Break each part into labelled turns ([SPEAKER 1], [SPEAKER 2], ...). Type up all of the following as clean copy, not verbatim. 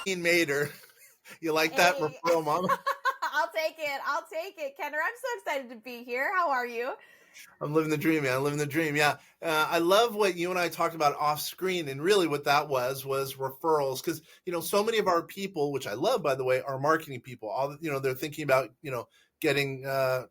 [SPEAKER 1] Mader. You like that,
[SPEAKER 2] Hey,
[SPEAKER 1] referral mama?
[SPEAKER 2] I'll take it. I'll take it. Kenner, I'm so excited to be here. How are you?
[SPEAKER 1] I'm living the dream, man. I'm living the dream. Yeah. I love what you and I talked about off screen. And really what that was referrals. Cause, so many of our people, which I love, by the way, are marketing people. They're thinking about, getting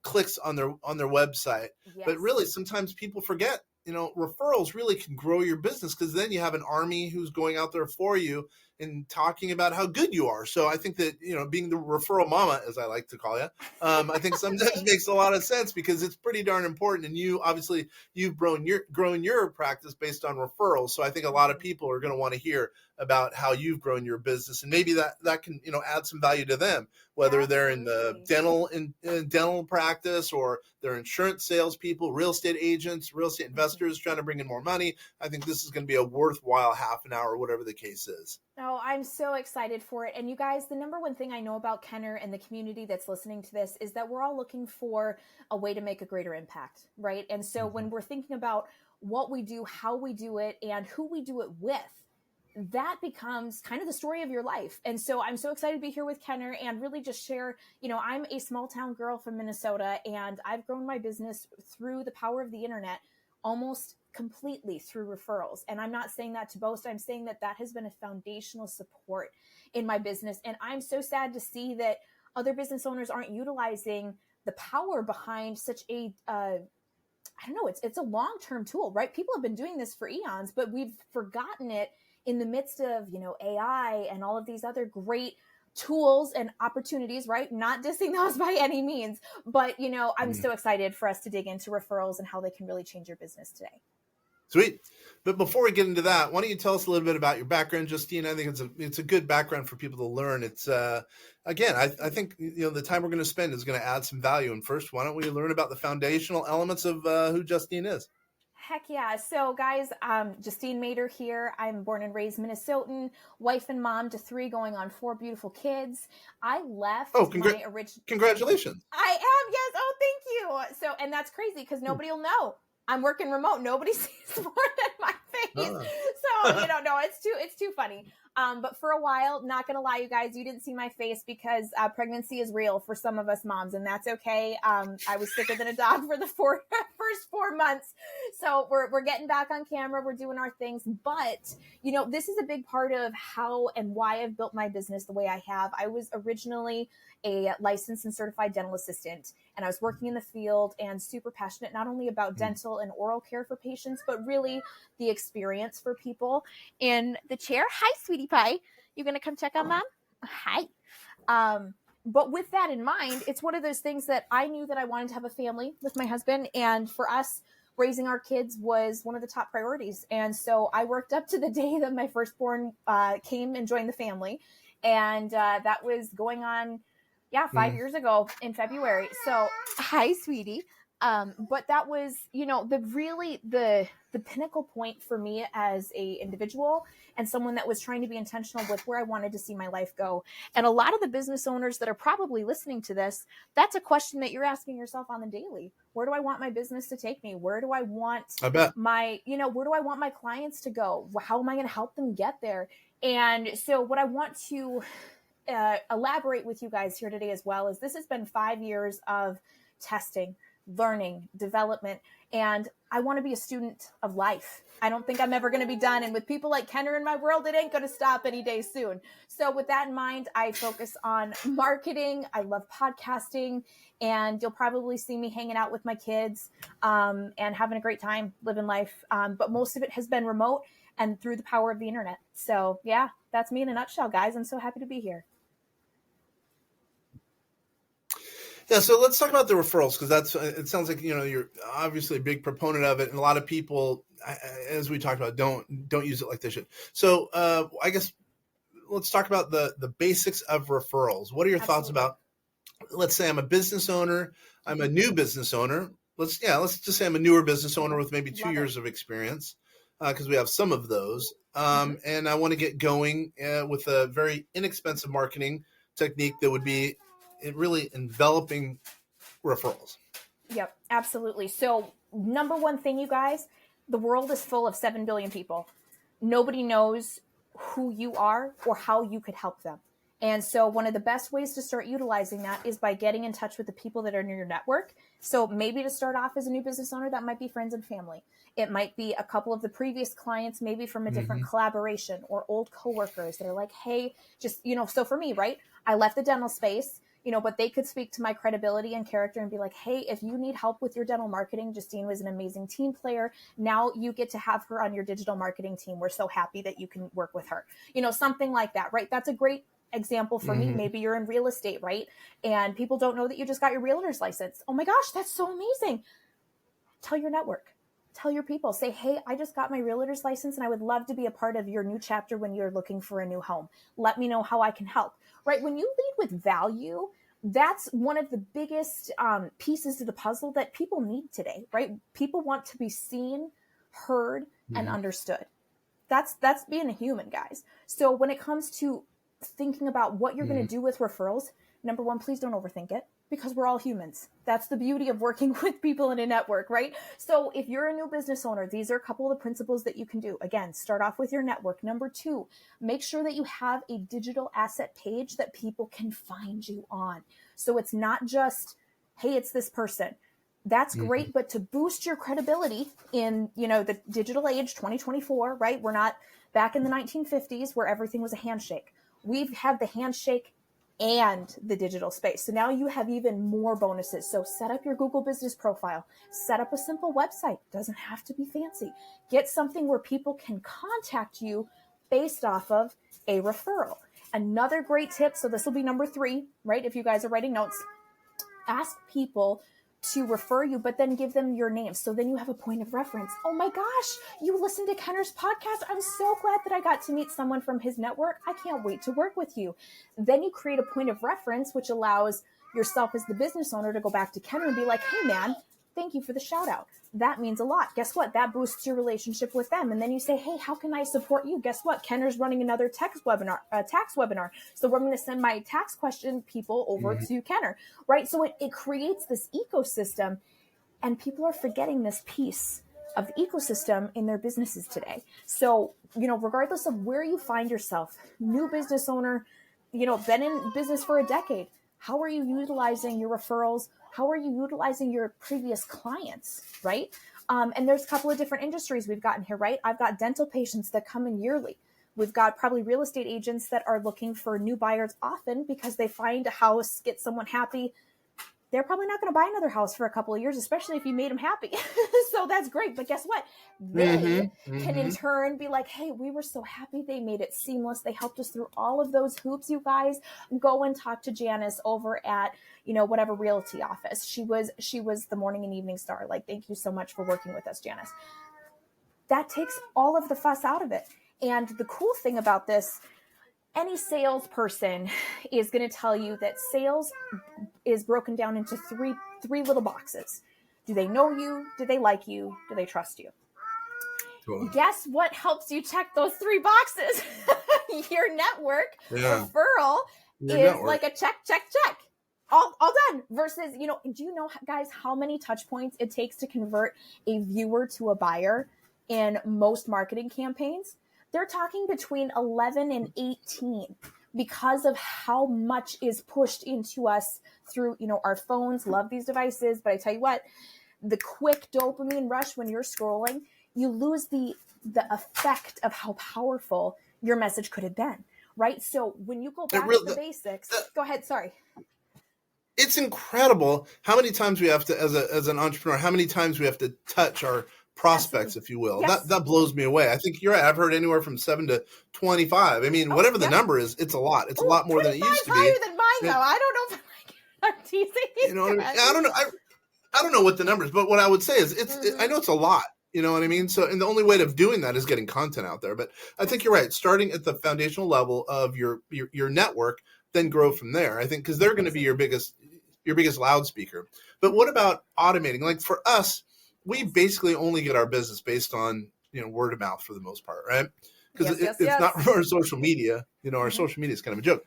[SPEAKER 1] clicks on their website. But
[SPEAKER 2] Yes.
[SPEAKER 1] really, sometimes people forget, referrals really can grow your business because then you have an army who's going out there for you and talking about how good you are. So I think that, being the referral mama, as I like to call you, I think sometimes
[SPEAKER 2] Thanks.
[SPEAKER 1] makes a lot of sense because it's pretty darn important. And you've grown your practice based on referrals. So I think a lot of
[SPEAKER 2] Mhm.
[SPEAKER 1] people are going to want to hear about how you've grown your business, and maybe that can add some value to them, whether they're in the
[SPEAKER 2] Absolutely.
[SPEAKER 1] dental practice or they're insurance salespeople, real estate agents, real estate
[SPEAKER 2] Mhm.
[SPEAKER 1] investors trying to bring in more money. I think this is going to be a worthwhile half an hour, whatever the case is.
[SPEAKER 2] Oh, I'm so excited for it. And you guys, the number one thing I know about Kenner and the community that's listening to this is that we're all looking for a way to make a greater impact, right? And so when we're thinking about what we do, how we do it, and who we do it with, that becomes kind of the story of your life. And so I'm so excited to be here with Kenner and really just share, I'm a small town girl from Minnesota and I've grown my business through the power of the internet almost completely through referrals. And I'm not saying that to boast. I'm saying that that has been a foundational support in my business. And I'm so sad to see that other business owners aren't utilizing the power behind such a I don't know, it's a long-term tool, right? People have been doing this for eons, but we've forgotten it in the midst of, AI and all of these other great tools and opportunities, right? Not dissing those by any means, but I'm
[SPEAKER 1] Mhm.
[SPEAKER 2] so excited for us to dig into referrals and how they can really change your business today.
[SPEAKER 1] Sweet. But before we get into that, why don't you tell us a little bit about your background, Justine? I think it's a good background for people to learn. It's again, I think the time we're going to spend is going to add some value. And first, why don't we learn about the foundational elements of who Justine is?
[SPEAKER 2] Heck yeah. So, guys, Justine Mader here. I'm born and raised Minnesotan, wife and mom to three, going on four beautiful kids. I
[SPEAKER 1] Oh,
[SPEAKER 2] left my original.
[SPEAKER 1] congratulations!
[SPEAKER 2] I am, yes. Oh, thank you. So, and that's crazy because
[SPEAKER 1] Hmm.
[SPEAKER 2] nobody will know. I'm working remote. Nobody sees more than my face. So,
[SPEAKER 1] Ah.
[SPEAKER 2] no, it's too funny. But for a while, not gonna lie, you guys, you didn't see my face because pregnancy is real for some of us moms, and that's okay. I was sicker than a dog for the first 4 months, so we're getting back on camera. We're doing our things, but this is a big part of how and why I've built my business the way I have. I was originally a licensed and certified dental assistant, and I was working in the field and super passionate not only about dental and oral care for patients, but really the experience for people in the chair. Hi, sweetie pie. You gonna come check on mom? Hi. Um, but with that in mind, it's one of those things that I knew that I wanted to have a family with my husband, and for us, raising our kids was one of the top priorities. And so I worked up to the day that my firstborn came and joined the family, and that was going on, yeah, 5 years ago in February. So hi, sweetie. But that was, the pinnacle point for me as a individual and someone that was trying to be intentional with where I wanted to see my life go. And a lot of the business owners that are probably listening to this, that's a question that you're asking yourself on the daily. Where do I want my business to take me? Where do I want
[SPEAKER 1] I bet.
[SPEAKER 2] where do I want my clients to go? How am I going to help them get there? And so what I want to elaborate with you guys here today as well is this has been 5 years of testing, learning, development, and I want to be a student of life. I don't think I'm ever going to be done. And with people like Kenner in my world, it ain't going to stop any day soon. So, with that in mind, I focus on marketing. I love podcasting, and you'll probably see me hanging out with my kids and having a great time living life. But most of it has been remote and through the power of the internet. So, yeah, that's me in a nutshell, guys. I'm so happy to be here.
[SPEAKER 1] Yeah, so let's talk about the referrals because it sounds like you're obviously a big proponent of it, and a lot of people, as we talked about, don't use it like they should. So I guess let's talk about the basics of referrals. What are your thoughts
[SPEAKER 2] Absolutely.
[SPEAKER 1] about? Let's say I'm a business owner. I'm a
[SPEAKER 2] Mm-hmm.
[SPEAKER 1] new business owner. Let's just say I'm a newer business owner
[SPEAKER 2] Okay.
[SPEAKER 1] with maybe two
[SPEAKER 2] Love it.
[SPEAKER 1] years of experience because we have some of those,
[SPEAKER 2] Mm-hmm.
[SPEAKER 1] and I want to get going with a very inexpensive marketing technique that would be really enveloping referrals.
[SPEAKER 2] Yep, absolutely. So, number one thing, you guys, the world is full of 7 billion people. Nobody knows who you are or how you could help them. And so one of the best ways to start utilizing that is by getting in touch with the people that are in your network. So maybe to start off as a new business owner, that might be friends and family. It might be a couple of the previous clients, maybe from a different collaboration, or old coworkers that are like, hey, just, so for me, right? I left the dental space, but they could speak to my credibility and character and be like, hey, if you need help with your dental marketing, Justine was an amazing team player. Now you get to have her on your digital marketing team. We're so happy that you can work with her. Something like that, right? That's a great example for me. Maybe you're in real estate, right? And people don't know that you just got your realtor's license. Oh my gosh, that's so amazing. Tell your network. Tell your people, say, hey, I just got my realtor's license and I would love to be a part of your new chapter when you're looking for a new home. Let me know how I can help, right? When you lead with value, that's one of the biggest pieces of the puzzle that people need today, right? People want to be seen, heard, and understood. That's being a human, guys. So when it comes to thinking about what you're going to do with referrals, number one, please don't overthink it, because we're all humans. That's the beauty of working with people in a network, right? So if you're a new business owner, these are a couple of the principles that you can do. Again, start off with your network. Number two, make sure that you have a digital asset page that people can find you on. So it's not just, hey, it's this person. That's great, but to boost your credibility in, the digital age, 2024, right? We're not back in the 1950s where everything was a handshake. We've had the handshake and the digital space. So now you have even more bonuses. So set up your Google business profile, set up a simple website. Doesn't have to be fancy. Get something where people can contact you based off of a referral. Another great tip. So this will be number 3, right? If you guys are writing notes, ask people to refer you, but then give them your name. So then you have a point of reference. Oh my gosh, you listened to Kenner's podcast. I'm so glad that I got to meet someone from his network. I can't wait to work with you. Then you create a point of reference, which allows yourself as the business owner to go back to Kenner and be like, hey man, thank you for the shout out. That means a lot. Guess what? That boosts your relationship with them. And then you say, hey, how can I support you? Guess what? Kenner's running another tax webinar. So we're going to send my tax question people over to Kenner, right? So it creates this ecosystem, and people are forgetting this piece of the ecosystem in their businesses today. So, regardless of where you find yourself, new business owner, been in business for a decade, how are you utilizing your referrals? How are you utilizing your previous clients, right? And there's a couple of different industries we've gotten here, right? I've got dental patients that come in yearly. We've got probably real estate agents that are looking for new buyers often because they find a house, get someone happy. They're probably not going to buy another house for a couple of years, especially if you made them happy. So that's great. But guess what? They can in turn be like, hey, we were so happy. They made it seamless. They helped us through all of those hoops, you guys. Go and talk to Janice over at, whatever realty office. She was the morning and evening star. Like, thank you so much for working with us, Janice. That takes all of the fuss out of it. And the cool thing about this, any salesperson is going to tell you that sales is broken down into three little boxes. Do they know you? Do they like you? Do they trust you? Cool. Guess what helps you check those 3 boxes? Your network. Referral is like a check. All done. Versus, do you know, guys, how many touch points it takes to convert a viewer to a buyer in most marketing campaigns? They're talking between 11 and 18 because of how much is pushed into us through, our phones. Love these devices. But I tell you what, the quick dopamine rush when you're scrolling, you lose the effect of how powerful your message could have been, right? So when you go back to the basics, go ahead. Sorry.
[SPEAKER 1] It's incredible how many times we have to, as an entrepreneur, how many times we have to touch our prospects, if you will. Yes. That blows me away. I think I've heard anywhere from 7 to 25. I mean, whatever the number is, it's a lot. It's a lot more than it used to be.
[SPEAKER 2] Higher than mine, though. I don't know if I'm teasing you.
[SPEAKER 1] You know what I mean? I don't know. I don't know what the number is, but what I would say is I know it's a lot. You know what I mean? So, and the only way of doing that is getting content out there. But I think you're right. Starting at the foundational level of your network, then grow from there. I think because they're going to be your biggest loudspeaker. But what about automating? Like for us, we basically only get our business based on word of mouth for the most part, right? Because it's not from our social media. Our social media is kind of a joke.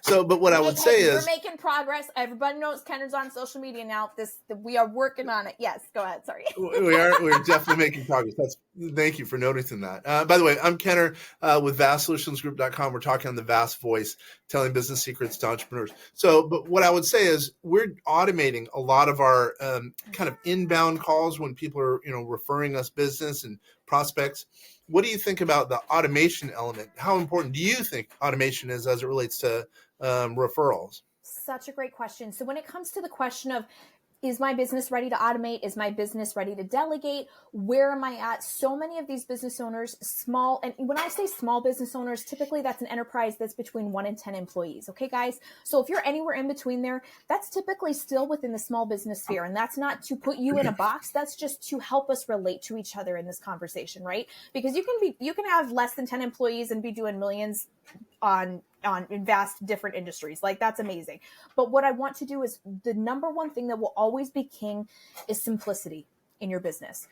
[SPEAKER 1] So, but what I would say is,
[SPEAKER 2] we're making progress. Everybody knows Kenner's on social media now. We are working on it. Yes, go ahead. Sorry.
[SPEAKER 1] We're definitely making progress. Thank you for noticing that. By the way, I'm Kenner with vastsolutionsgroup.com. We're talking on the Vast Voice, telling business secrets to entrepreneurs. So, but what I would say is we're automating a lot of our kind of inbound calls when people are, referring us business and prospects. What do you think about the automation element? How important do you think automation is as it relates to referrals?
[SPEAKER 2] Such a great question. So when it comes to the question of, is my business ready to automate? Is my business ready to delegate? Where am I at? So many of these business owners, small, and when I say small business owners, typically that's an enterprise that's between 1 and 10 employees. Okay, guys? So if you're anywhere in between there, that's typically still within the small business sphere. And that's not to put you in a box. That's just to help us relate to each other in this conversation, right? Because you can have less than 10 employees and be doing millions in vast different industries. Like, that's amazing. But what I want to do is, the number one thing that will always be king is simplicity in your business.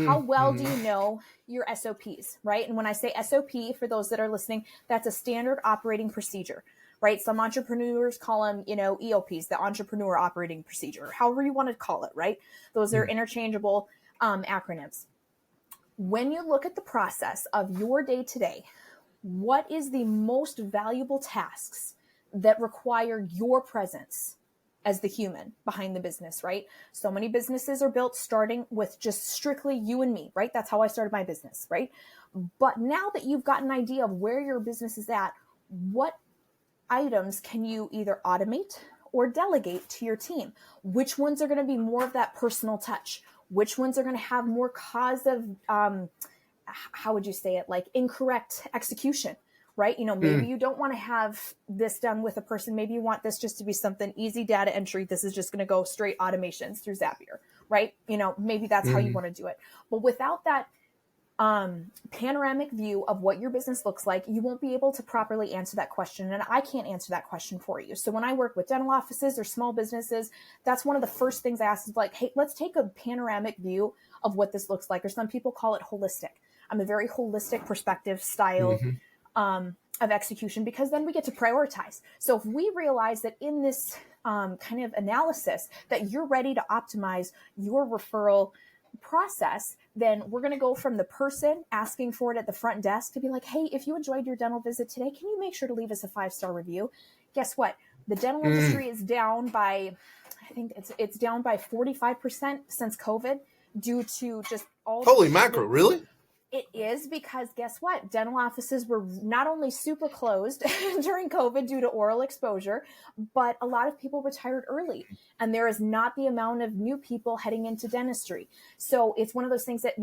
[SPEAKER 2] How well do you know your SOPs, right? And when I say SOP, for those that are listening, that's a standard operating procedure, right? Some entrepreneurs call them, EOPs, the entrepreneur operating procedure, however you want to call it, right? Those are interchangeable acronyms. When you look at the process of your day-to-day, what is the most valuable tasks that require your presence as the human behind the business, right? So many businesses are built starting with just strictly you and me, right? That's how I started my business, right? But now that you've got an idea of where your business is at, what items can you either automate or delegate to your team? Which ones are going to be more of that personal touch? Which ones are going to have more cause of, how would you say it? Like incorrect execution, right? Maybe you don't want to have this done with a person. Maybe you want this just to be something easy data entry. This is just going to go straight automations through Zapier, right? Maybe that's how you want to do it. But without that panoramic view of what your business looks like, you won't be able to properly answer that question. And I can't answer that question for you. So when I work with dental offices or small businesses, that's one of the first things I ask is like, hey, let's take a panoramic view of what this looks like. Or some people call it holistic. I'm a very holistic perspective style of execution, because then we get to prioritize. So if we realize that in this kind of analysis that you're ready to optimize your referral process, then we're going to go from the person asking for it at the front desk to be like, hey, if you enjoyed your dental visit today, can you make sure to leave us a 5-star review? Guess what? The dental industry is down by, I think it's down by 45% since COVID due to just all.
[SPEAKER 1] Holy mackerel, really?
[SPEAKER 2] It is, because guess what? Dental offices were not only super closed during COVID due to oral exposure, but a lot of people retired early, and there is not the amount of new people heading into dentistry. So it's one of those things that,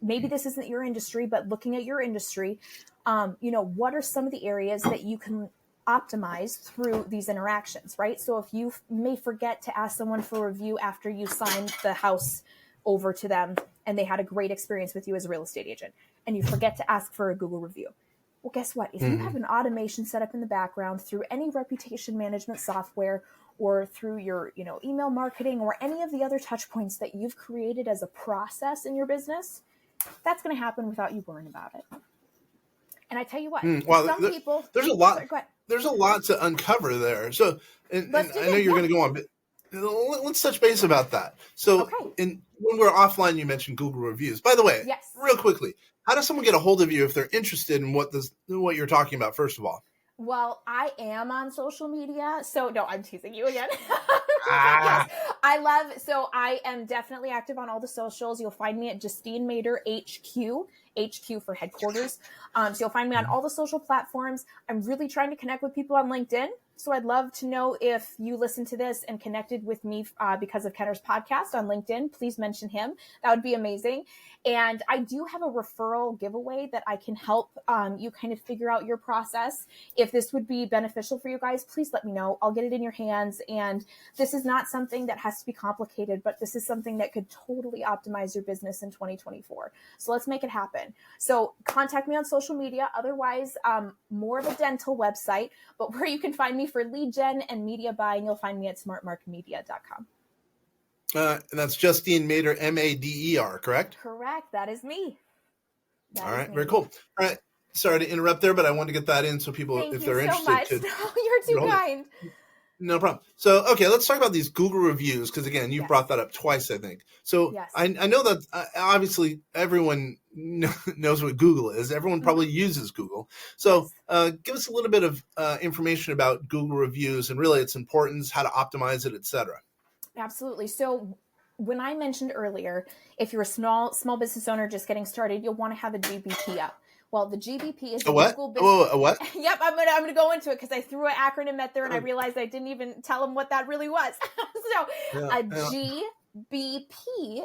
[SPEAKER 2] maybe this isn't your industry, but looking at your industry, what are some of the areas that you can optimize through these interactions, right? So if you may forget to ask someone for a review after you signed the house over to them and they had a great experience with you as a real estate agent, and you forget to ask for a Google review. Well, guess what? If you have an automation set up in the background through any reputation management software or through your, email marketing or any of the other touch points that you've created as a process in your business, that's going to happen without you worrying about it. And I tell you what, people,
[SPEAKER 1] there's a lot. Sorry, there's a lot to uncover there. So, and I know you're going to go on, but let's touch base about that. So, when we're offline, you mentioned Google reviews. By the way, real quickly, how does someone get a hold of you if they're interested in what you're talking about? First of all,
[SPEAKER 2] well, I am on social media, so no, I'm teasing you again. Yes, I am definitely active on all the socials. You'll find me at Justine Mader HQ for headquarters. So you'll find me on all the social platforms. I'm really trying to connect with people on LinkedIn. So I'd love to know if you listened to this and connected with me because of Kenner's podcast on LinkedIn. Please mention him. That would be amazing. And I do have a referral giveaway that I can help you kind of figure out your process. If this would be beneficial for you guys, please let me know. I'll get it in your hands. And this is not something that has to be complicated, but this is something that could totally optimize your business in 2024. So let's make it happen. So contact me on social media. Otherwise, more of a dental website, but where you can find me for lead gen and media buying, you'll find me at smartmarkmedia.com.
[SPEAKER 1] And that's Justine Mader, Mader, correct?
[SPEAKER 2] Correct. That is me.
[SPEAKER 1] All right. Very cool. All right. sorry to interrupt there, but I wanted to get that in so people,
[SPEAKER 2] Thank
[SPEAKER 1] if
[SPEAKER 2] you
[SPEAKER 1] they're
[SPEAKER 2] so
[SPEAKER 1] interested,
[SPEAKER 2] much.
[SPEAKER 1] could.
[SPEAKER 2] No, you're too kind.
[SPEAKER 1] No problem. So, okay, let's talk about these Google reviews because, again, you
[SPEAKER 2] Yes.
[SPEAKER 1] brought that up twice, I think. So,
[SPEAKER 2] Yes.
[SPEAKER 1] I know that obviously everyone knows what Google is. Everyone probably uses Google. So,
[SPEAKER 2] Yes.
[SPEAKER 1] give us a little bit of information about Google reviews and really its importance, how to optimize it, etc.
[SPEAKER 2] Absolutely. So, when I mentioned earlier, if you're a small business owner just getting started, you'll want to have a GBP up. Well, the GBP is
[SPEAKER 1] A
[SPEAKER 2] a
[SPEAKER 1] what?
[SPEAKER 2] Google business.
[SPEAKER 1] Oh, a what?
[SPEAKER 2] Yep, I'm gonna go into it because I threw an acronym at there and I realized I didn't even tell them what that really was. So a GBP,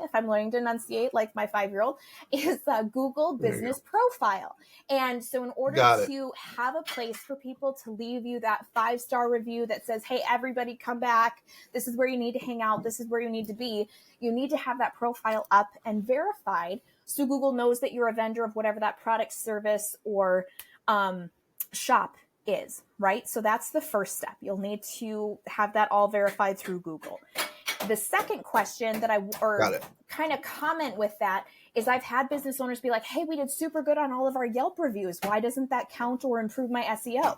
[SPEAKER 2] if I'm learning to enunciate like my 5-year-old, is a Google Business Profile. And so in order to have a place for people to leave you that 5-star review that says, hey, everybody come back, this is where you need to hang out, this is where you need to be, you need to have that profile up and verified so Google knows that you're a vendor of whatever that product, service, or shop is, right? So that's the first step. You'll need to have that all verified through Google. The second question that kind of comment with that is I've had business owners be like, hey, we did super good on all of our Yelp reviews. Why doesn't that count or improve my SEO?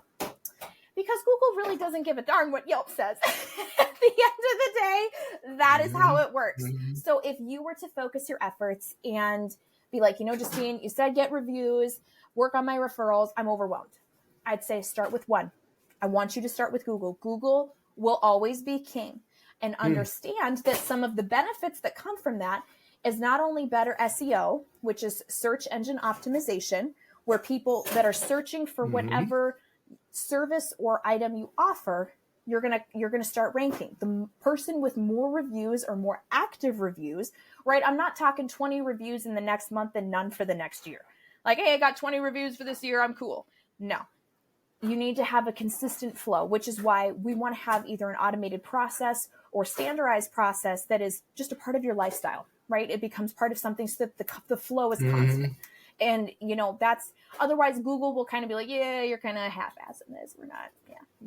[SPEAKER 2] Because Google really doesn't give a darn what Yelp says. At the end of the day, that is how it works. So if you were to focus your efforts and be like, Justine, you said get reviews, work on my referrals, I'm overwhelmed. I'd say start with one. I want you to start with Google. Google will always be king. And understand that some of the benefits that come from that is not only better SEO, which is search engine optimization, where people that are searching for whatever service or item you offer, you're gonna start ranking. The person with more reviews or more active reviews, right? I'm not talking 20 reviews in the next month and none for the next year. Like, hey, I got 20 reviews for this year, I'm cool. No. You need to have a consistent flow, which is why we want to have either an automated process or standardized process that is just a part of your lifestyle, right? It becomes part of something so that the flow is constant. And, that's otherwise Google will kind of be like, yeah, you're kind of half-assing this. We're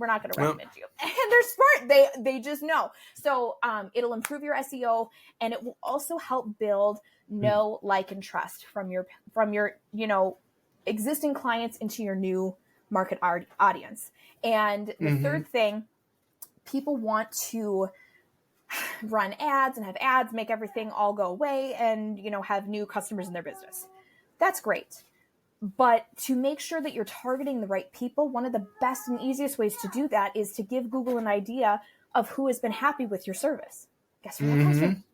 [SPEAKER 2] not going to recommend you. And they're smart. They just know. So it'll improve your SEO and it will also help build know, like, and trust from your, existing clients into your new market audience. And the third thing, people want to run ads and have ads, make everything all go away and, have new customers in their business. That's great. But to make sure that you're targeting the right people, one of the best and easiest ways to do that is to give Google an idea of who has been happy with your service. Guess where that comes from?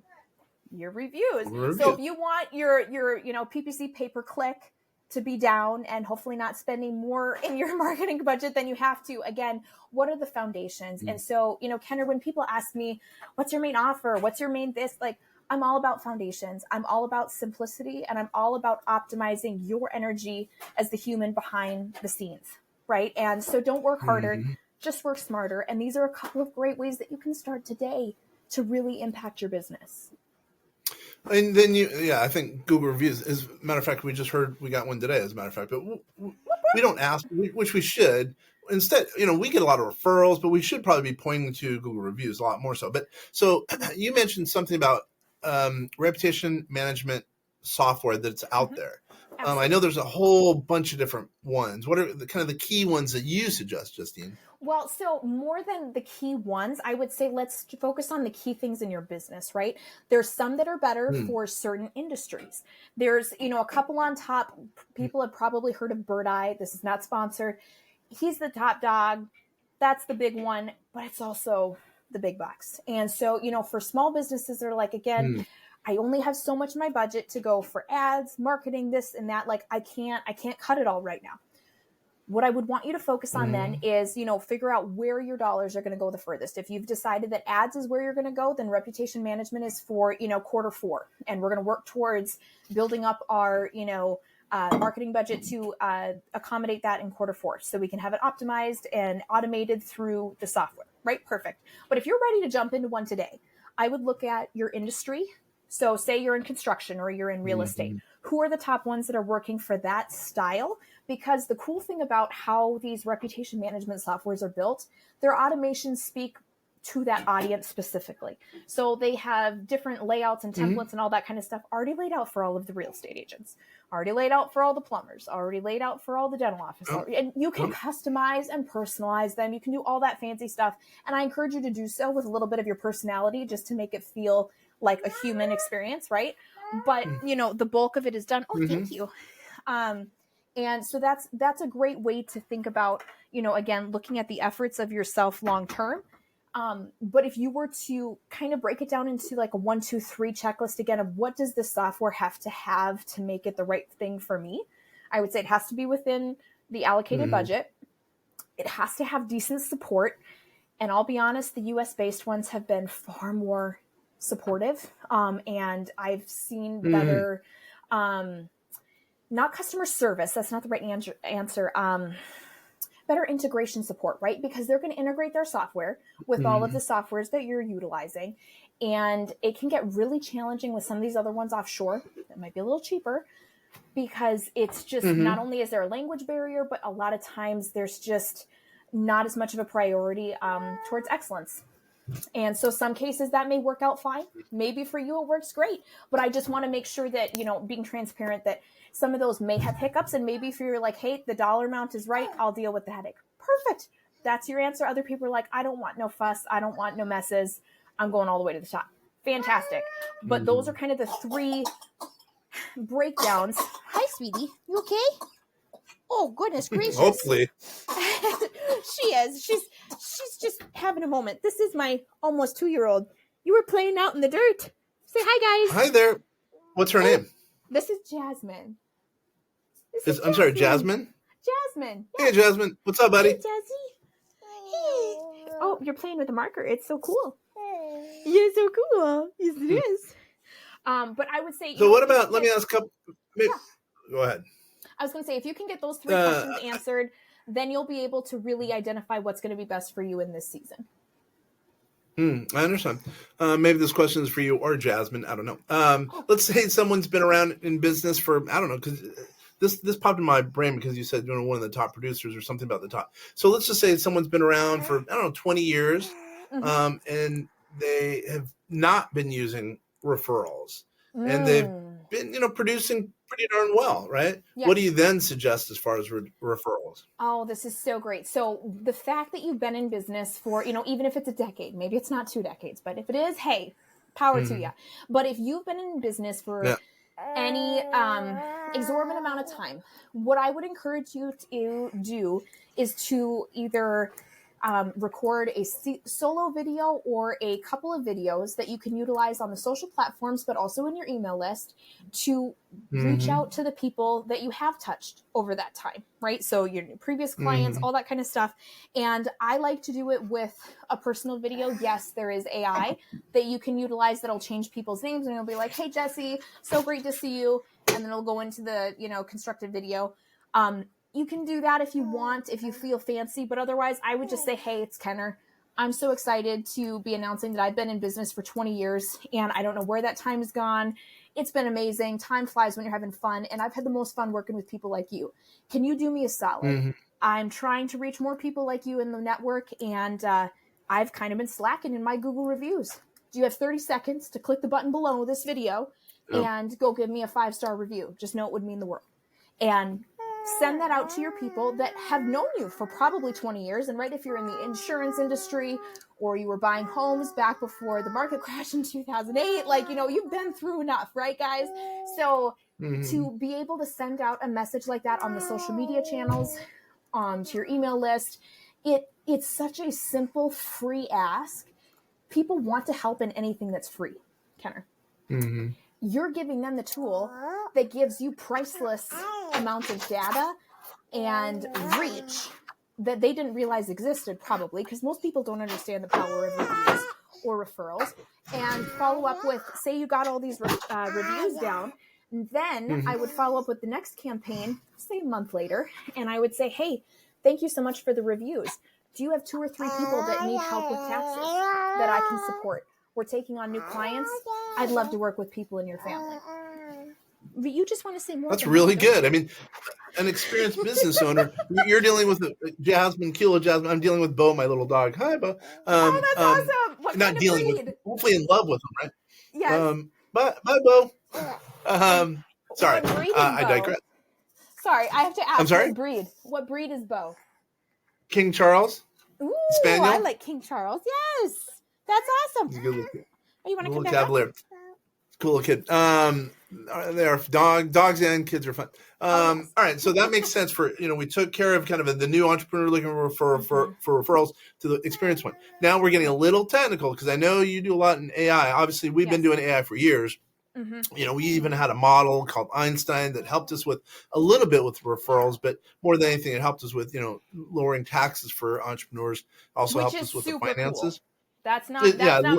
[SPEAKER 2] Your reviews. So if you want your PPC pay-per-click to be down and hopefully not spending more in your marketing budget than you have to, again, what are the foundations? And so, Kenner, when people ask me, what's your main offer? What's your main this? Like, I'm all about foundations. I'm all about simplicity, and I'm all about optimizing your energy as the human behind the scenes, right? And so don't work harder, just work smarter. And these are a couple of great ways that you can start today to really impact your business.
[SPEAKER 1] And then I think Google reviews, as a matter of fact, we just heard we got one today, as a matter of fact, but we don't ask, which we should. Instead, we get a lot of referrals, but we should probably be pointing to Google reviews a lot more so. But so you mentioned something about reputation management software that's out there. I know there's a whole bunch of different ones. What are the key ones that you suggest, Justine?
[SPEAKER 2] Well, so more than the key ones, I would say let's focus on the key things in your business, right? There's some that are better for certain industries. There's, a couple on top. People have probably heard of Bird Eye. This is not sponsored. He's the top dog. That's the big one, but it's also the big bucks. And so, for small businesses that are like, again, I only have so much in my budget to go for ads, marketing, this and that. Like, I can't cut it all right now. What I would want you to focus on then is, figure out where your dollars are going to go the furthest. If you've decided that ads is where you're going to go, then reputation management is for, Q4. And we're going to work towards building up our, marketing budget to accommodate that in Q4 so we can have it optimized and automated through the software, right? Perfect. But if you're ready to jump into one today, I would look at your industry. So say you're in construction or you're in real estate. Who are the top ones that are working for that style? Because the cool thing about how these reputation management softwares are built, their automations speak to that audience specifically. So they have different layouts and templates and all that kind of stuff already laid out for all of the real estate agents, already laid out for all the plumbers, already laid out for all the dental office. And you can customize and personalize them. You can do all that fancy stuff. And I encourage you to do so with a little bit of your personality, just to make it feel like a human experience, right? But, the bulk of it is done. Oh, thank you. And so that's a great way to think about, again, looking at the efforts of yourself long term. But if you were to kind of break it down into like a 1, 2, 3 checklist again of what does this software have to make it the right thing for me, I would say it has to be within the allocated budget. It has to have decent support. And I'll be honest, the US based ones have been far more supportive. And I've seen better, not customer service. That's not the right answer. Better integration support, right? Because they're going to integrate their software with all of the softwares that you're utilizing. And it can get really challenging with some of these other ones offshore that might be a little cheaper, because it's just not only is there a language barrier, but a lot of times there's just not as much of a priority towards excellence. And so some cases that may work out fine. Maybe for you it works great. But I just want to make sure that, being transparent, that some of those may have hiccups. And maybe if you're like, hey, the dollar amount is right, I'll deal with the headache. Perfect. That's your answer. Other people are like, I don't want no fuss. I don't want no messes. I'm going all the way to the top. Fantastic. But those are kind of the 3 breakdowns. Hi, sweetie. You okay? Oh, goodness gracious.
[SPEAKER 1] Hopefully.
[SPEAKER 2] She is. She's just having a moment. This is my almost 2-year-old. You were playing out in the dirt. Say hi, guys.
[SPEAKER 1] Hi there. What's her name?
[SPEAKER 2] This is Jasmine.
[SPEAKER 1] I'm sorry, Jasmine?
[SPEAKER 2] Jasmine.
[SPEAKER 1] Yeah. Hey, Jasmine. What's up, buddy?
[SPEAKER 2] Hey, Jazzy. Hey. Oh, you're playing with a marker. It's so cool. You're so cool. Yes, it is. But I would say...
[SPEAKER 1] So what about... Let me ask a couple... Maybe, Go ahead.
[SPEAKER 2] I was going to say, if you can get those 3 questions answered, then you'll be able to really identify what's going to be best for you in this season.
[SPEAKER 1] I understand. Maybe this question is for you or Jasmine. I don't know. Let's say someone's been around in business for, I don't know, because this popped in my brain because you said one of the top producers or something about the top. So let's just say someone's been around for, I don't know, 20 years, and they have not been using referrals, and they've been, producing pretty darn well, right? Yes. What do you then suggest as far as referrals?
[SPEAKER 2] Oh, this is so great. So the fact that you've been in business for, even if it's a decade, maybe it's not 2 decades, but if it is, hey, power to you. But if you've been in business for any exorbitant amount of time, what I would encourage you to do is to either record a solo video or a couple of videos that you can utilize on the social platforms, but also in your email list to reach out to the people that you have touched over that time, right? So your previous clients, all that kind of stuff. And I like to do it with a personal video. Yes, there is AI that you can utilize that'll change people's names, and it'll be like, hey, Jesse, so great to see you. And then it'll go into the, constructed video. You can do that if you want, if you feel fancy, but otherwise I would just say, hey, it's Kenner. I'm so excited to be announcing that I've been in business for 20 years and I don't know where that time has gone. It's been amazing. Time flies when you're having fun. And I've had the most fun working with people like you. Can you do me a solid? I'm trying to reach more people like you in the network. And I've kind of been slacking in my Google reviews. Do you have 30 seconds to click the button below this video and go give me a 5-star review? Just know it would mean the world. And send that out to your people that have known you for probably 20 years. And right, if you're in the insurance industry or you were buying homes back before the market crash in 2008, you've been through enough, right, guys? So to be able to send out a message like that on the social media channels, to your email list, it's such a simple, free ask. People want to help in anything that's free, Kenner. You're giving them the tool that gives you priceless amounts of data and reach that they didn't realize existed, probably, because most people don't understand the power of reviews or referrals. And follow up with, say you got all these reviews down, then I would follow up with the next campaign, say a month later, and I would say, hey, thank you so much for the reviews. Do you have 2 or 3 people that need help with taxes that I can support? We're taking on new clients. I'd love to work with people in your family. But you just want to say more.
[SPEAKER 1] That's really good. I mean, an experienced business owner. You're dealing with Jasmine, Kilo Jasmine. I'm dealing with Bo, my little dog. Hi, Bo.
[SPEAKER 2] Oh, that's awesome. What
[SPEAKER 1] Not
[SPEAKER 2] kind of
[SPEAKER 1] dealing with,
[SPEAKER 2] breed?
[SPEAKER 1] hopefully in love with him, right?
[SPEAKER 2] Yes.
[SPEAKER 1] Bye, Bo. Sorry,
[SPEAKER 2] What breed is
[SPEAKER 1] I
[SPEAKER 2] Bo?
[SPEAKER 1] digress.
[SPEAKER 2] Sorry, I have to ask.
[SPEAKER 1] I'm sorry?
[SPEAKER 2] What breed? What breed is Bo?
[SPEAKER 1] King Charles.
[SPEAKER 2] Ooh,
[SPEAKER 1] Spaniel.
[SPEAKER 2] I like King Charles. Yes, that's awesome.
[SPEAKER 1] He's a good little kid.
[SPEAKER 2] Oh, you want to come
[SPEAKER 1] Little
[SPEAKER 2] back
[SPEAKER 1] cavalier.
[SPEAKER 2] up?
[SPEAKER 1] Cool little kid. They are dogs and kids are fun.
[SPEAKER 2] Yes.
[SPEAKER 1] All right, so that makes sense for, we took care of kind of the new entrepreneur looking for referrals to the experienced one. Now we're getting a little technical because I know you do a lot in AI. Obviously, we've been doing AI for years. We even had a model called Einstein that helped us with a little bit with referrals, but more than anything, it helped us with, lowering taxes for entrepreneurs. Also helped us with the finances.
[SPEAKER 2] Cool. That's not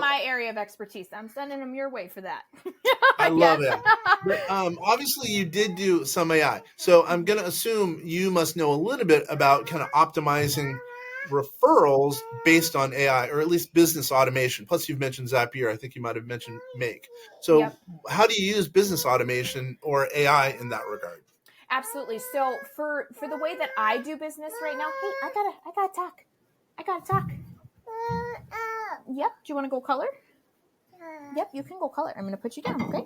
[SPEAKER 2] my area of expertise. I'm sending them your way for that.
[SPEAKER 1] I love it. But, obviously, you did do some AI. So I'm going to assume you must know a little bit about kind of optimizing referrals based on AI, or at least business automation. Plus, you've mentioned Zapier. I think you might have mentioned Make. So how do you use business automation or AI in that regard?
[SPEAKER 2] Absolutely. So for the way that I do business right now, hey, I gotta talk. Yep. Do you want to go color? Yep, you can go color. I'm going to put you down, okay?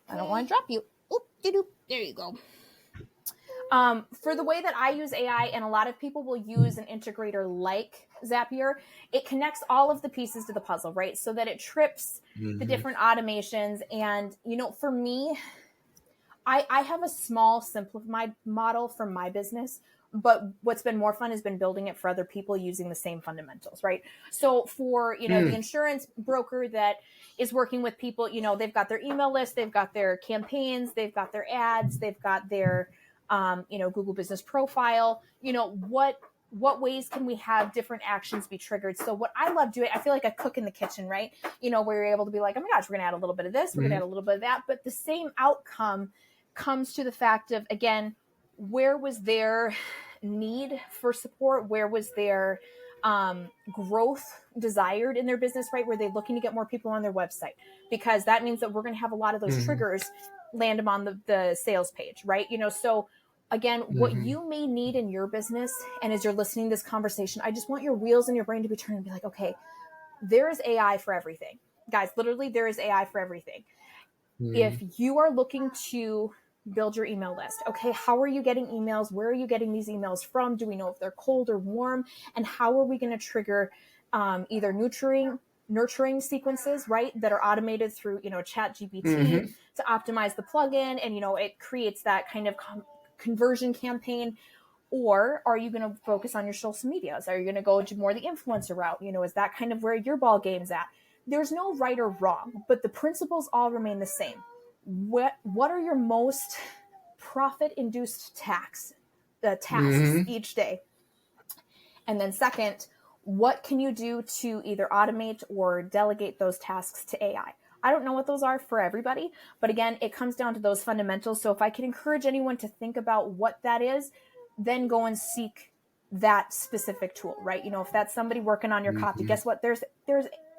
[SPEAKER 2] I don't want to drop you. Oop, there you go. For the way that I use AI, and a lot of people will use an integrator like Zapier, it connects all of the pieces to the puzzle, right? So that it trips the different automations. And, for me, I have a small, simplified model for my business, but what's been more fun has been building it for other people using the same fundamentals, right? So for, the insurance broker that is working with people, they've got their email list, they've got their campaigns, they've got their ads, they've got their, Google Business Profile, what ways can we have different actions be triggered? So what I love doing, I feel like a cook in the kitchen, right? Where you're able to be like, oh my gosh, we're going to add a little bit of this, we're going to add a little bit of that, but the same outcome comes to the fact of, again, where was their need for support? Where was their growth desired in their business, right? Were they looking to get more people on their website? Because that means that we're going to have a lot of those triggers land them on the sales page, right? So again, what you may need in your business, and as you're listening to this conversation, I just want your wheels in your brain to be turning and be like, okay, there is AI for everything. Guys, literally, there is AI for everything. If you are looking to build your email list, okay, how are you getting emails? Where are you getting these emails from? Do we know if they're cold or warm? And how are we going to trigger either nurturing sequences, right, that are automated through, ChatGPT to optimize the plugin, and, it creates that kind of conversion campaign? Or are you going to focus on your social medias? Are you going to go to more the influencer route? Is that kind of where your ball game's at? There's no right or wrong, but the principles all remain the same. What are your most profit-induced tasks each day? And then second, what can you do to either automate or delegate those tasks to AI? I don't know what those are for everybody, but again, it comes down to those fundamentals. So if I can encourage anyone to think about what that is, then go and seek that specific tool, right? If that's somebody working on your copy, guess what? There's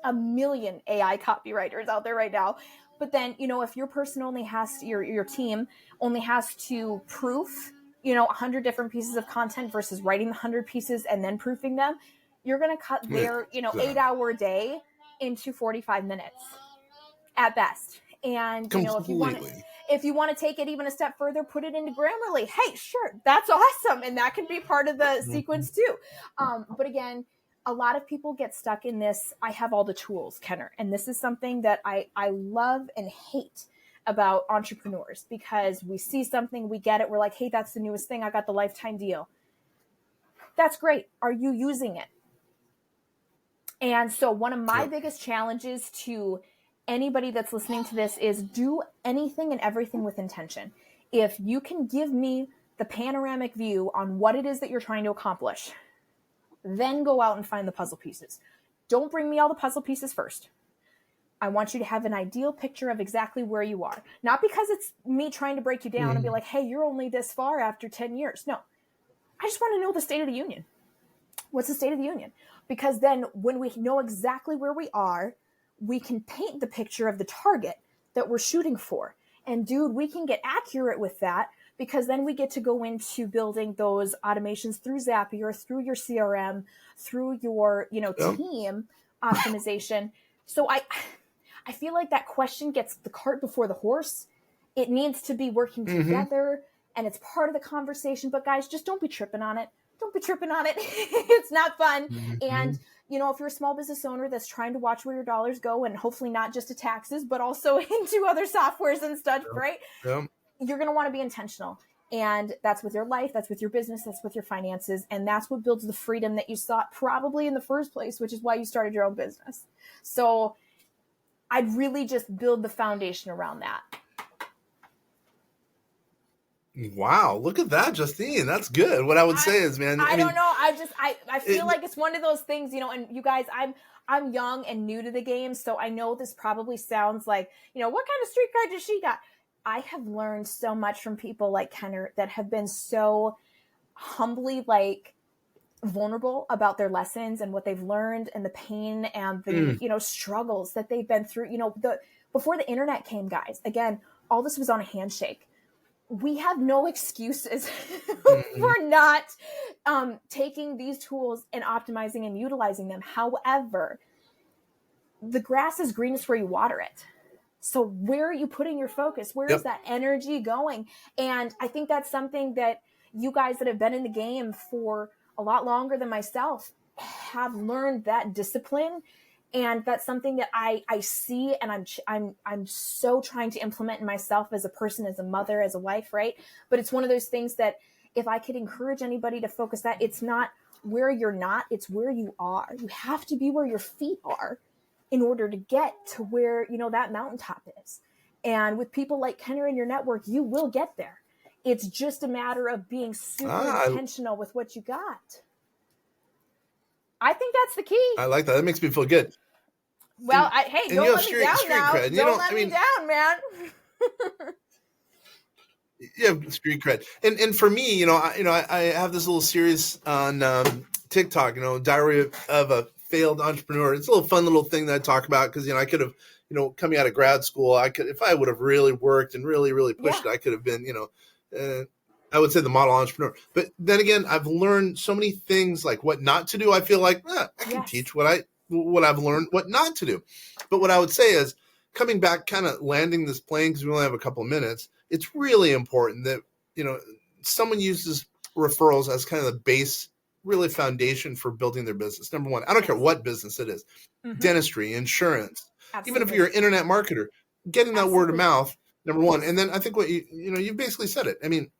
[SPEAKER 2] a million AI copywriters out there right now. But then, if your person only has to, your team only has to proof, 100 different pieces of content versus writing 100 pieces and then proofing them, you're going to cut their, 8-hour day into 45 minutes at best. And, if you want to take it even a step further, put it into Grammarly. Hey, sure, that's awesome. And that can be part of the sequence too. But again, a lot of people get stuck in this, I have all the tools, Kenner. And this is something that I love and hate about entrepreneurs, because we see something, we get it, we're like, hey, that's the newest thing, I got the lifetime deal. That's great. Are you using it? And so one of my biggest challenges to anybody that's listening to this is do anything and everything with intention. If you can give me the panoramic view on what it is that you're trying to accomplish, then go out and find the puzzle pieces. Don't bring me all the puzzle pieces first. I want you to have an ideal picture of exactly where you are. Not because it's me trying to break you down and be like, hey, you're only this far after 10 years. No, I just want to know the state of the union. What's the state of the union? Because then when we know exactly where we are, we can paint the picture of the target that we're shooting for. And dude, we can get accurate with that because then we get to go into building those automations through Zapier, through your CRM, through your, team optimization. So I feel like that question gets the cart before the horse. It needs to be working together, and it's part of the conversation. But guys, just don't be tripping on it. Don't be tripping on it. It's not fun. And, if you're a small business owner that's trying to watch where your dollars go, and hopefully not just to taxes, but also into other softwares and stuff, right? You're going to want to be intentional. And that's with your life, that's with your business, that's with your finances. And that's what builds the freedom that you sought probably in the first place, which is why you started your own business. So I'd really just build the foundation around that.
[SPEAKER 1] Wow, look at that, Justine. That's good. What I would say is, man,
[SPEAKER 2] I don't know. I feel like it's one of those things, and you guys, I'm young and new to the game, so I know this probably sounds like, what kind of street cred does she got? I have learned so much from people like Kenner that have been so humbly vulnerable about their lessons and what they've learned and the pain and the struggles that they've been through. Before the internet came, guys, again, all this was on a handshake. We have no excuses for not taking these tools and optimizing and utilizing them. However, the grass is greenest where you water it. So where are you putting your focus? Where is that energy going? And I think that's something that you guys that have been in the game for a lot longer than myself have learned, that discipline. And that's something that I see, and I'm so trying to implement in myself as a person, as a mother, as a wife, right? But it's one of those things that if I could encourage anybody to focus that, it's not where you're not, it's where you are. You have to be where your feet are in order to get to where, that mountaintop is. And with people like Kenner in your network, you will get there. It's just a matter of being super intentional with what you got. I think that's the key.
[SPEAKER 1] I like that. That makes me feel good.
[SPEAKER 2] Well, don't let me down now.
[SPEAKER 1] Cred.
[SPEAKER 2] Don't let me down, man.
[SPEAKER 1] You have street cred, and for me, I have this little series on TikTok. Diary of a Failed Entrepreneur. It's a little fun little thing that I talk about because I could have, coming out of grad school, I could, if I would have really worked and really pushed it, I could have been, I would say the model entrepreneur. But then again, I've learned so many things like what not to do. I feel like I can teach what I've learned, what not to do. But what I would say is, coming back, kind of landing this plane, because we only have a couple of minutes, it's really important that, someone uses referrals as kind of the base, really foundation for building their business. Number one, I don't care what business it is, dentistry, insurance, even if you're an internet marketer, getting that word of mouth, number one. And then I think what you basically said it. I mean,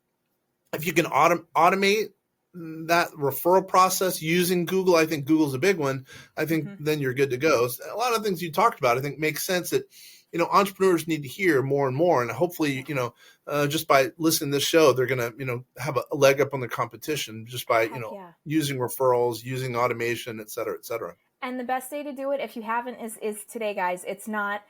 [SPEAKER 1] if you can automate that referral process using Google, I think Google's a big one. I think then you're good to go. So a lot of things you talked about, I think, make sense that, entrepreneurs need to hear more and more. And hopefully, just by listening to this show, they're going to, have a leg up on the competition just by, using referrals, using automation, et cetera, et cetera.
[SPEAKER 2] And the best day to do it, if you haven't, is today, guys. It's not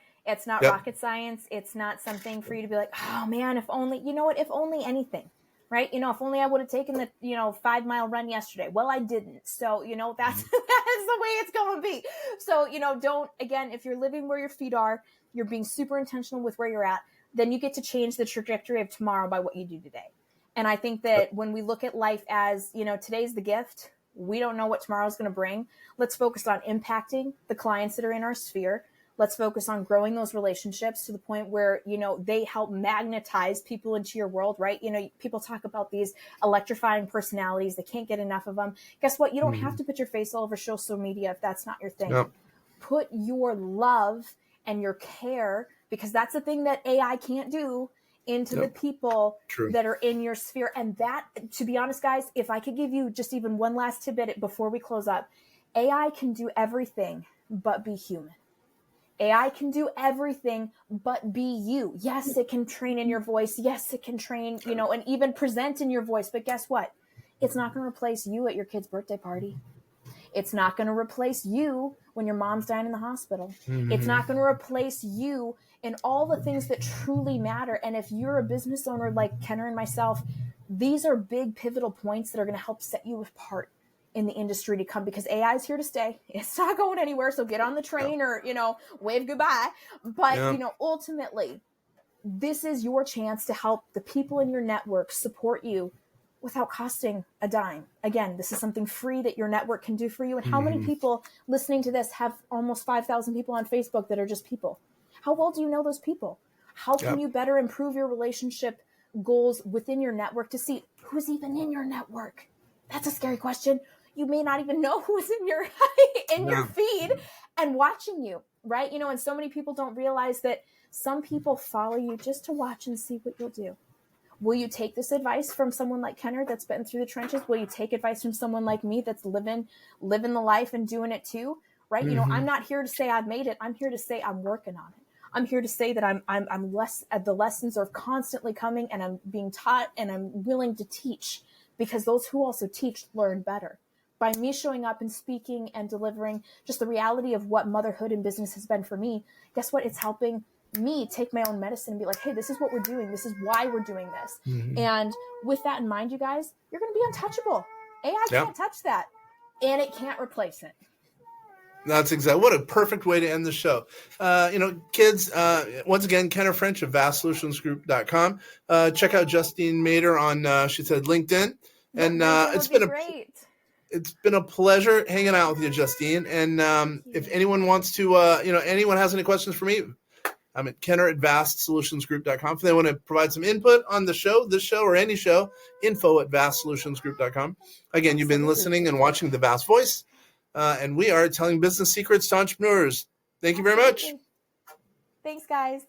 [SPEAKER 2] rocket science. It's not something for you to be like, oh man, if only, if only anything. Right? If only I would have taken the, 5-mile run yesterday. Well, I didn't. So, that's the way it's going to be. So, don't, again, if you're living where your feet are, you're being super intentional with where you're at, then you get to change the trajectory of tomorrow by what you do today. And I think that when we look at life as, today's the gift, we don't know what tomorrow's going to bring. Let's focus on impacting the clients that are in our sphere. Let's focus on growing those relationships to the point where, they help magnetize people into your world, right? People talk about these electrifying personalities. They can't get enough of them. Guess what? You don't have to put your face all over social media if that's not your thing. Yep. Put your love and your care, because that's the thing that AI can't do, into the people that are in your sphere. And that, to be honest, guys, if I could give you just even one last tidbit before we close up, AI can do everything but be human. AI can do everything but be you. Yes, it can train in your voice. Yes, it can train, and even present in your voice. But guess what? It's not going to replace you at your kid's birthday party. It's not going to replace you when your mom's dying in the hospital. It's not going to replace you in all the things that truly matter. And if you're a business owner like Kenner and myself, these are big pivotal points that are going to help set you apart in the industry to come, because AI is here to stay. It's not going anywhere. So get on the train or, wave goodbye. But, ultimately, this is your chance to help the people in your network support you without costing a dime. Again, this is something free that your network can do for you. And how many people listening to this have almost 5,000 people on Facebook that are just people? How well do you know those people? How can you better improve your relationship goals within your network to see who's even in your network? That's a scary question. You may not even know who's in your your feed and watching you, right? And so many people don't realize that some people follow you just to watch and see what you'll do. Will you take this advice from someone like Kenner that's been through the trenches? Will you take advice from someone like me that's living the life and doing it too? Right? I'm not here to say I've made it. I'm here to say I'm working on it. I'm here to say that I'm less. The lessons are constantly coming, and I'm being taught, and I'm willing to teach, because those who also teach learn better. By me showing up and speaking and delivering just the reality of what motherhood and business has been for me, guess what? It's helping me take my own medicine and be like, hey, this is what we're doing. This is why we're doing this. And with that in mind, you guys, you're going to be untouchable. AI can't touch that, and it can't replace it.
[SPEAKER 1] That's exactly what a perfect way to end the show. Kids, once again, Kenner French of vastsolutionsgroup.com. Check out Justine Mader on, she said, LinkedIn. And it's been a pleasure hanging out with you, Justine. And if anyone wants to, anyone has any questions for me, I'm at Kenner@vastsolutionsgroup.com. If they want to provide some input on the show, this show, or any show, info@vastsolutionsgroup.com. Again, you've been listening and watching The Vast Voice, and we are telling business secrets to entrepreneurs. Thank you very much.
[SPEAKER 2] Thanks, guys.